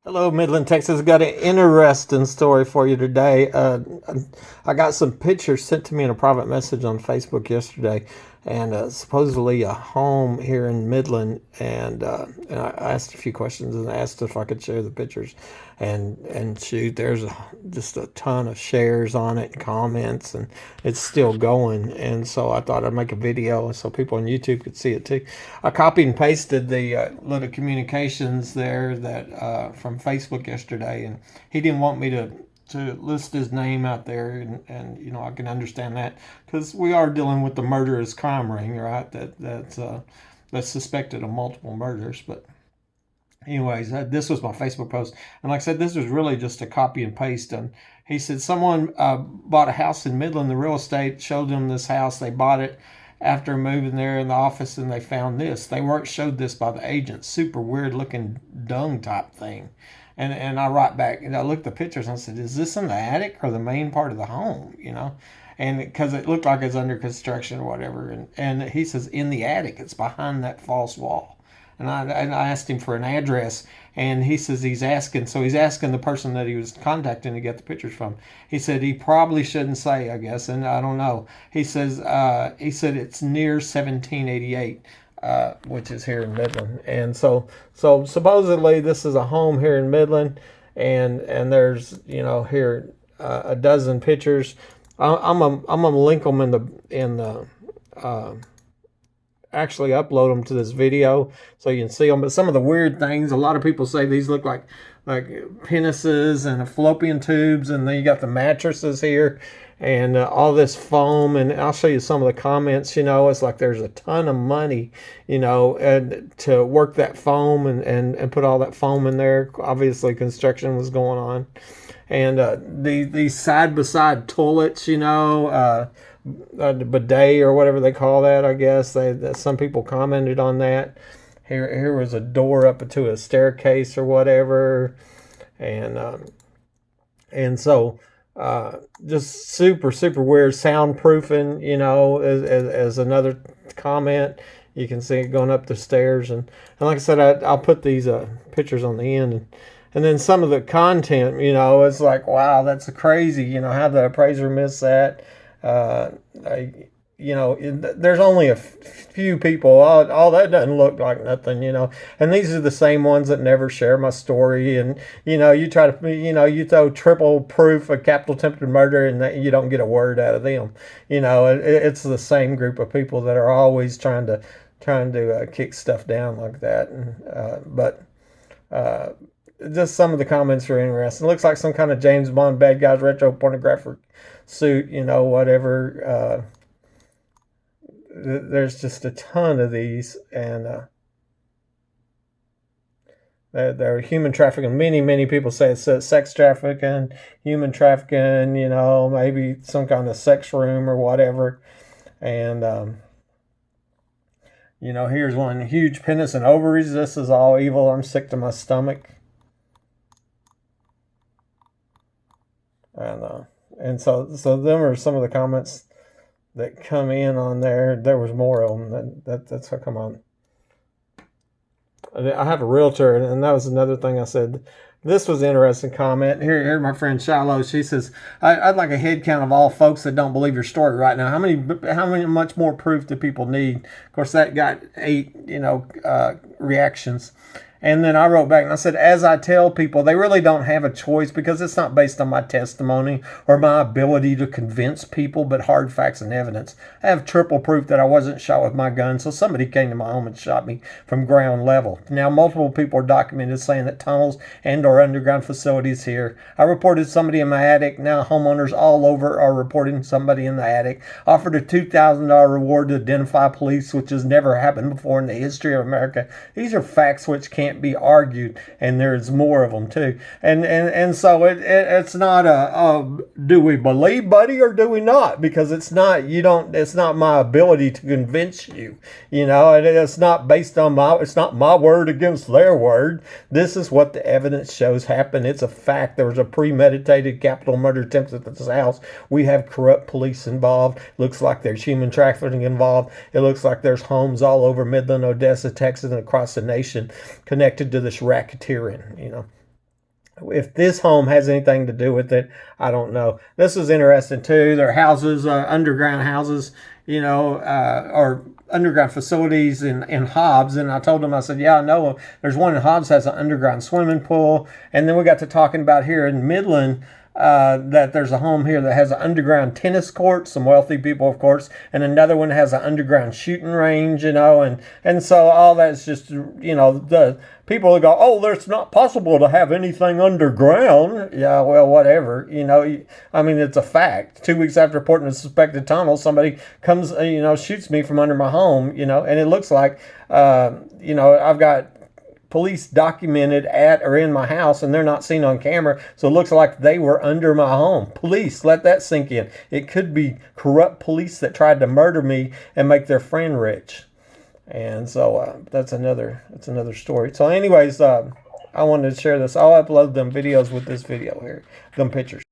Hello, Midland, Texas. Got an interesting story for you today. I got some pictures sent to me in a private message on Facebook yesterday, and supposedly a home here in Midland. And I asked a few questions and asked if I could share the pictures. And shoot, there's just a ton of shares on it and comments, and it's still going. And so I thought I'd make a video so people on YouTube could see it too. I copied and pasted the little communications there that from Facebook yesterday, and he didn't want me to list his name out there, and you know I can understand that because we are dealing with the murderous crime ring, right? That's suspected of multiple murders, but anyways, this was my Facebook post, and like I said, this was really just a copy and paste. And he said someone bought a house in Midland. The real estate showed them this house. They bought it after moving there in the office, and they found this. They weren't showed this by the agent. Super weird looking dung type thing. And I write back and I looked at the pictures and I said, "Is this in the attic or the main part of the home?" You know, and because it looked like it's under construction or whatever. And he says in the attic. It's behind that false wall. And I asked him for an address, and he says he's asking. So he's asking the person that he was contacting to get the pictures from. He said he probably shouldn't say, I guess, and I don't know. He said it's near 1788, which is here in Midland. And so supposedly this is a home here in Midland, and there's here a dozen pictures. I'm gonna link them in the actually upload them to this video so you can see them. But some of the weird things, a lot of people say these look like penises and fallopian tubes, and then you got the mattresses here and all this foam. And I'll show you some of the comments. It's like there's a ton of money, and to work that foam and put all that foam in there. Obviously construction was going on. And these side by side toilets, the bidet or whatever they call that, I guess. Some people commented on that. Here was a door up to a staircase or whatever, and so just super weird. Soundproofing, as another comment. You can see it going up the stairs, and like I said, I'll put these pictures on the end. And then some of the content, it's like, wow, that's crazy. How the appraiser missed that. There's only a few people. All that doesn't look like nothing, And these are the same ones that never share my story. And you try to, you throw triple proof of capital attempted murder, and you don't get a word out of them. It's the same group of people that are always trying to kick stuff down like that. But just some of the comments are interesting. It looks like some kind of James Bond bad guys retro pornographic suit, whatever. There's just a ton of these, and they're human trafficking. Many people say it's sex trafficking, human trafficking, maybe some kind of sex room or whatever. And here's one: huge penis and ovaries. This is all evil. I'm sick to my stomach. And so them are some of the comments that come in on there. There was more of them. That's how come on. I have a realtor, and that was another thing I said. This was an interesting comment. Here, my friend Shiloh, she says, I'd like a head count of all folks that don't believe your story right now. How many much more proof do people need? Of course, that got 8, reactions. And then I wrote back and I said, as I tell people, they really don't have a choice because it's not based on my testimony or my ability to convince people, but hard facts and evidence. I have triple proof that I wasn't shot with my gun, so somebody came to my home and shot me from ground level. Now, multiple people are documented saying that tunnels and or underground facilities here. I reported somebody in my attic. Now homeowners all over are reporting somebody in the attic. Offered a $2,000 reward to identify police, which has never happened before in the history of America. These are facts which can't be argued, and there's more of them too. And so it's not a do we believe, buddy, or do we not? Because it's not my ability to convince you. It's not based on it's not my word against their word. This is what the evidence shows happened. It's a fact. There was a premeditated capital murder attempt at this house. We have corrupt police involved. Looks like there's human trafficking involved. It looks like there's homes all over Midland, Odessa, Texas, and across the nation connected to this racketeering. If this home has anything to do with it, I don't know. This is interesting too. Their houses, underground houses, or underground facilities in Hobbs. And I told them, I said, yeah, I know. There's one in Hobbs has an underground swimming pool. And then we got to talking about here in Midland. That there's a home here that has an underground tennis court, some wealthy people, of course, and another one has an underground shooting range, and so all that's just, the people who go, oh, it's not possible to have anything underground. Yeah, well, whatever, I mean, it's a fact. 2 weeks after reporting a suspected tunnel, somebody comes, shoots me from under my home, and it looks like, I've got police documented at or in my house, and they're not seen on camera, so it looks like they were under my home. Police, let that sink in. It could be corrupt police that tried to murder me and make their friend rich. And so that's another story. So anyways, I wanted to share this. I'll upload them videos with this video here, them pictures.